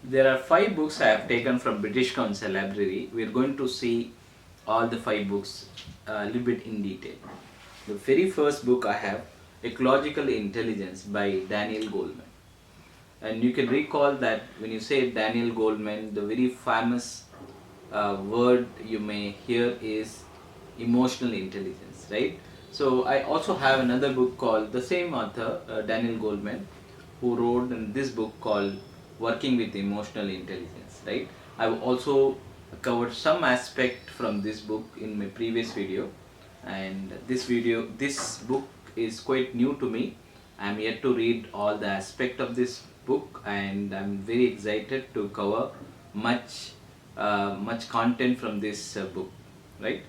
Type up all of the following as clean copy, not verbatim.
There are 5 books I have taken from British Council Library. We are going to see all the 5 books a little bit in detail. The very first book I have, Ecological Intelligence by Daniel Goleman. And you can recall that when you say Daniel Goleman, the very famous word you may hear is emotional intelligence, right? So I also have another book called the same author, Daniel Goleman, who wrote in this book called Working with Emotional Intelligence, right? I've also covered some aspect from this book in my previous video, and this book is quite new to me. I'm yet to read all the aspect of this book, and I'm very excited to cover much content from this book, right?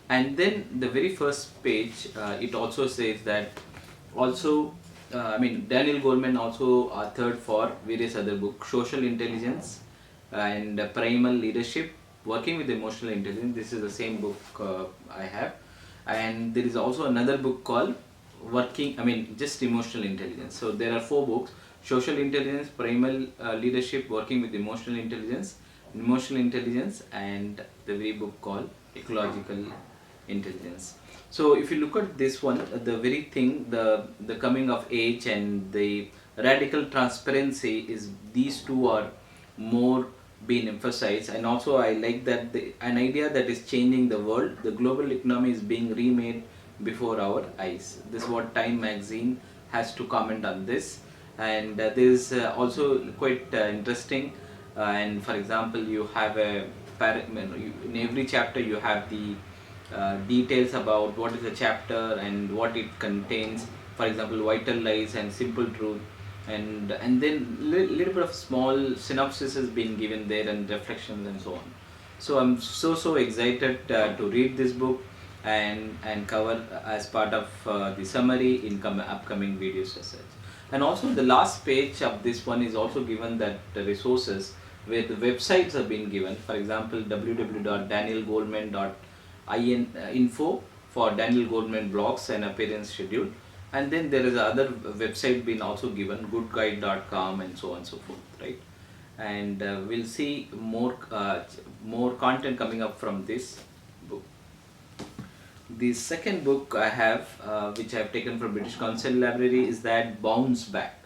And then the very first page, it also says that also Daniel Goleman also authored for various other books, Social Intelligence and Primal Leadership, Working with Emotional Intelligence. This is the same book I have. And there is also another book called just Emotional Intelligence. So there are 4 books: Social Intelligence, Primal Leadership, Working with Emotional Intelligence, and the very book called Ecological Intelligence. So if you look at this one, the very thing, the coming of age and the radical transparency, is these two are more being emphasized. And also I like that an idea that is changing the world, the global economy is being remade before our eyes. This is what Time magazine has to comment on this. And this is also quite interesting. And for example, you have in every chapter you have the details about what is the chapter and what it contains. For example, vital lies and simple truth, and then little bit of small synopsis has been given there, and reflections and so on. So I'm so excited to read this book and cover as part of the summary in upcoming videos as such. And also the last page of this one is also given that the resources where the websites have been given. For example, www.danielgoleman.info for Daniel Goleman blogs and appearance schedule. And then there is other website been also given, goodguide.com, and so on and so forth, right? And we'll see more content coming up from this book. The second book I have, which I have taken from British Council Library, is that Bounce Back.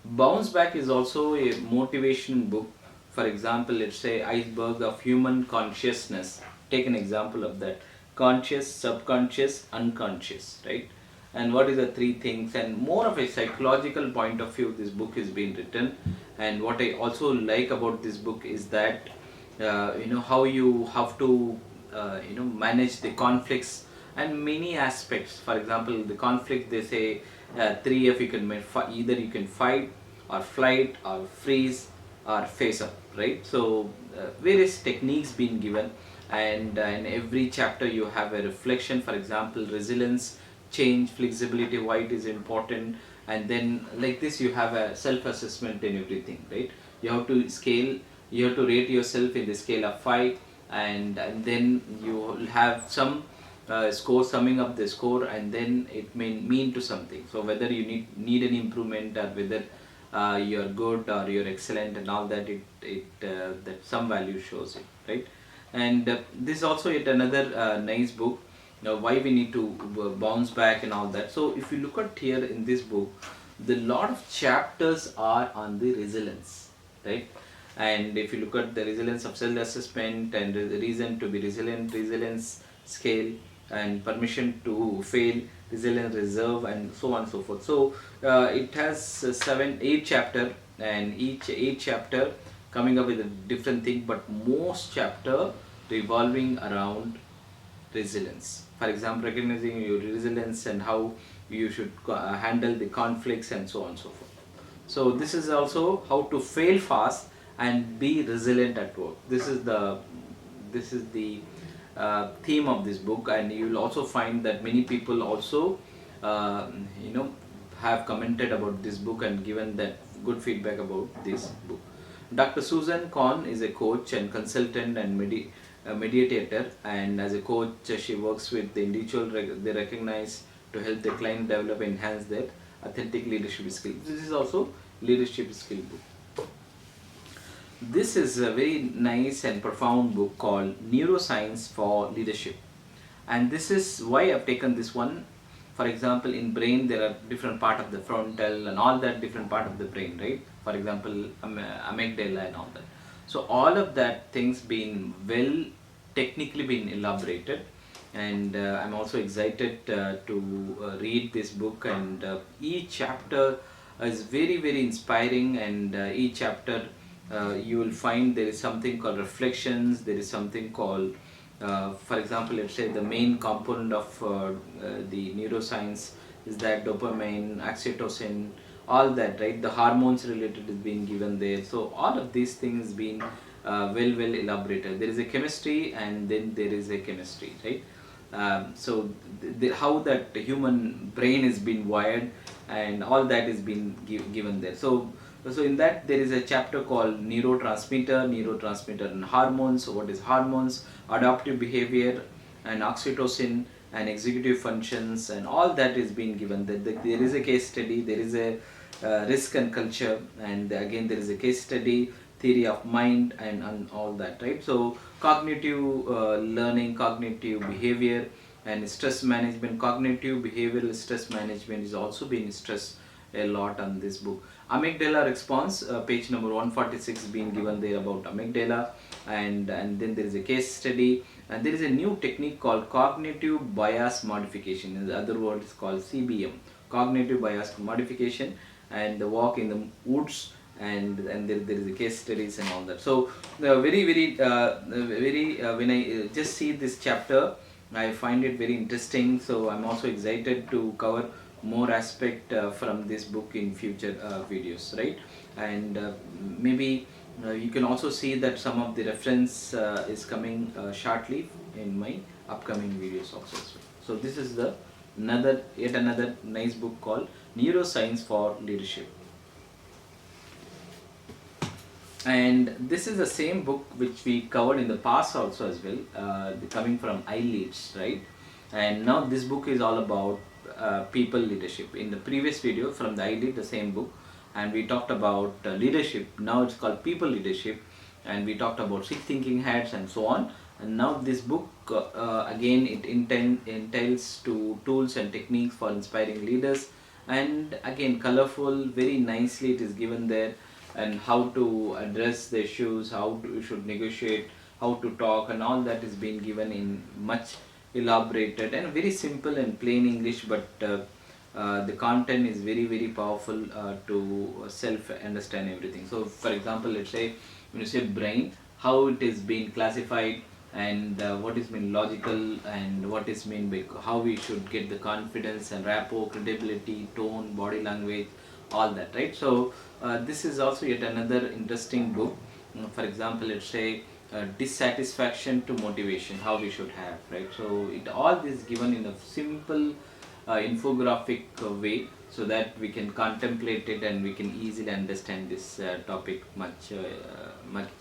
Bounce Back is also a motivation book. For example, let's say Iceberg of Human Consciousness. Take an example of that: conscious, subconscious, unconscious, right? And what is the 3 things? And more of a psychological point of view, this book is being written. And what I also like about this book is that how you have to manage the conflicts and many aspects. For example, the conflict, they say 3 F, you can either you can fight or flight or freeze or face up, right? So various techniques being given, and in every chapter you have a reflection. For example, resilience, change, flexibility, why it is important. And then like this you have a self-assessment in everything, right? You have to rate yourself in the scale of 5, and then you will have some score, summing up the score, and then it may mean to something. So whether you need an improvement, or whether you're good or you're excellent, and all that, that some value shows it, right? And this is also yet another nice book. Now, why we need to bounce back and all that. So if you look at here in this book, the lot of chapters are on the resilience, right? And if you look at the resilience of self-assessment, and the reason to be resilient, resilience scale, and permission to fail, resilience reserve, and so on and so forth. So it has 8 chapter, and each 8 chapter coming up with a different thing, but most chapter revolving around resilience. For example, recognizing your resilience and how you should handle the conflicts, and so on and so forth. So this is also how to fail fast and be resilient at work. This is the theme of this book. And you will also find that many people also uh, you know have commented about this book and given that good feedback about this book. Dr. Susan Korn is a coach and consultant and mediator, and as a coach she works with the individual they recognize to help the client develop and enhance their authentic leadership skills. This is also leadership skill book. This is a very nice and profound book called Neuroscience for Leadership. And this is why I've taken this one. For example, in brain there are different part of the frontal and all that different part of the brain, right? For example, amygdala and all that. So all of that things being well technically been elaborated, and I'm also excited to read this book, and each chapter is very very inspiring, and each chapter you will find there is something called reflections, there is something called for example, let's say the main component of the neuroscience is that dopamine, oxytocin, all that, right? The hormones related is being given there. So all of these things being well elaborated. There is a chemistry and then there is a chemistry, right? So how that human brain is being wired and all that is being given there. So in that there is a chapter called neurotransmitter and hormones. So what is hormones, adaptive behavior, and oxytocin and executive functions, and all that is being given. There is a case study, there is a risk and culture, and again there is a case study, theory of mind, and all that, right? So cognitive learning, cognitive behavior, and stress management. Cognitive behavioral stress management is also being stressed a lot on this book. Amygdala response, page number 146 being given there about amygdala, and then there is a case study, and there is a new technique called cognitive bias modification. In other words, it's called CBM, cognitive bias modification, and the walk in the woods, and there is a case studies and all that. So when I just see this chapter, I find it very interesting. So I'm also excited to cover more aspect from this book in future videos, right? And maybe you can also see that some of the reference is coming shortly in my upcoming videos also. So this is the yet another nice book called Neuroscience for Leadership. And this is the same book which we covered in the past also as well, coming from iLeads, right? And now this book is all about people leadership. In the previous video from the iLead, the same book, and we talked about leadership. Now it's called people leadership, and we talked about 6 thinking hats and so on. And now this book again it entails to tools and techniques for inspiring leaders, and again colorful, very nicely it is given there, and how to address the issues, how you should negotiate, how to talk, and all that is being given in much elaborated and very simple and plain English, but the content is very very powerful to self understand everything. So for example, let's say when you say brain, how it is being classified, and what is mean logical, and what is mean by how we should get the confidence and rapport, credibility, tone, body language, all that, right? So this is also yet another interesting book. For example, let's say dissatisfaction to motivation, how we should have, right? So it all is given in a simple infographic way, so that we can contemplate it and we can easily understand this topic much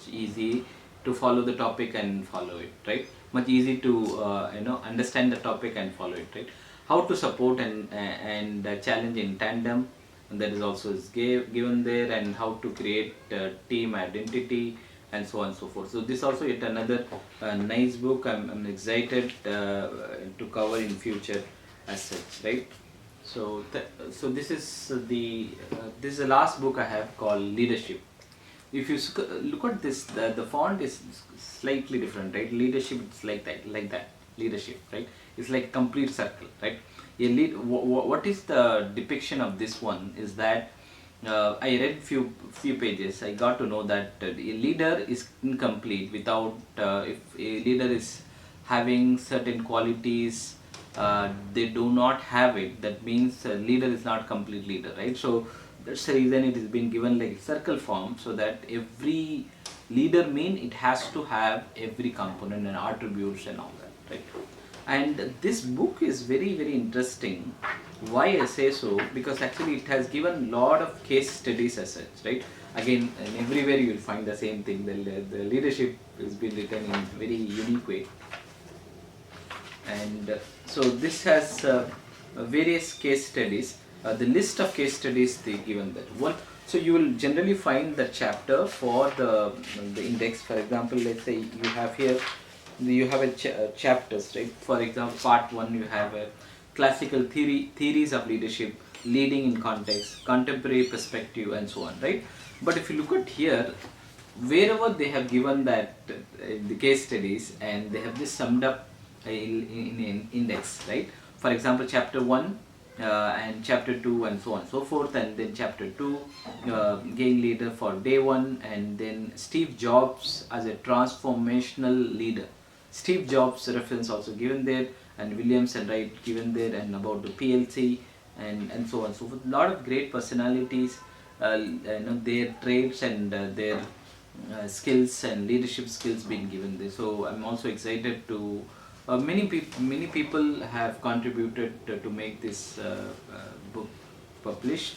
easy to follow the topic and follow it, right? Much easy to understand the topic and follow it, right? How to support and challenge in tandem, and that is also is given there, and how to create team identity, and so on and so forth. So this also yet another nice book. I'm excited to cover in future as such, right? So so this is the last book I have called Leadership. If you look at this, the font is slightly different, right? Leadership, it's like that leadership, right? It's like complete circle, right? What is the depiction of this one is that I read few pages. I got to know that a leader is incomplete without if a leader is having certain qualities, they do not have it. That means a leader is not complete leader, right? So that's the reason it has been given like circle form, so that every leader it has to have every component and attributes and all that, right? And this book is very very interesting. Why I say so? Because actually it has given lot of case studies as such, right? Again, and everywhere you will find the same thing. The leadership has been written in very unique way, and so this has various case studies. The list of case studies they given that one. So you will generally find the chapter for the index. For example, let's say you have here, you have a chapters, right? For example, part 1 you have a classical theories of leadership, leading in context, contemporary perspective, and so on, right? But if you look at here, wherever they have given that the case studies, and they have just summed up in an index, right? For example, chapter 1 and chapter 2 and so on and so forth, and then chapter 2, gain leader for day 1, and then Steve Jobs as a transformational leader. Steve Jobs reference also given there, and Williams and Wright given there, and about the PLC, and so on. So a lot of great personalities, their traits and their skills and leadership skills being given there. So I'm also excited to many people have contributed to make this book published.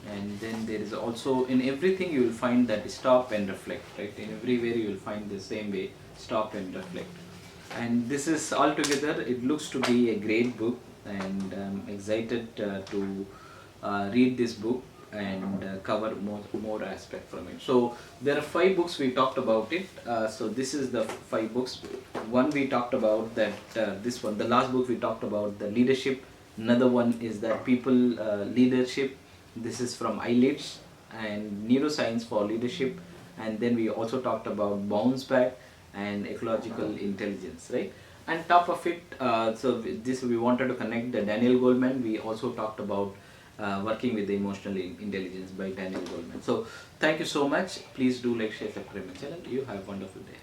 And then there is also, in everything you will find that stop and reflect, right? In everywhere you will find the same way, stop and reflect. And this is all together, it looks to be a great book, and I'm excited to read this book and cover more aspect from it. So there are 5 books we talked about it. So this is the 5 books. One we talked about that, this one, the last book we talked about the leadership. Another one is that people leadership. This is from iLead and Neuroscience for leadership. And then we also talked about bounce back and ecological intelligence, right? And top of it, so this we wanted to connect the Daniel Goleman. We also talked about working with the emotional intelligence by Daniel Goleman. So thank you so much. Please do like, share, subscribe my channel. You have a wonderful day.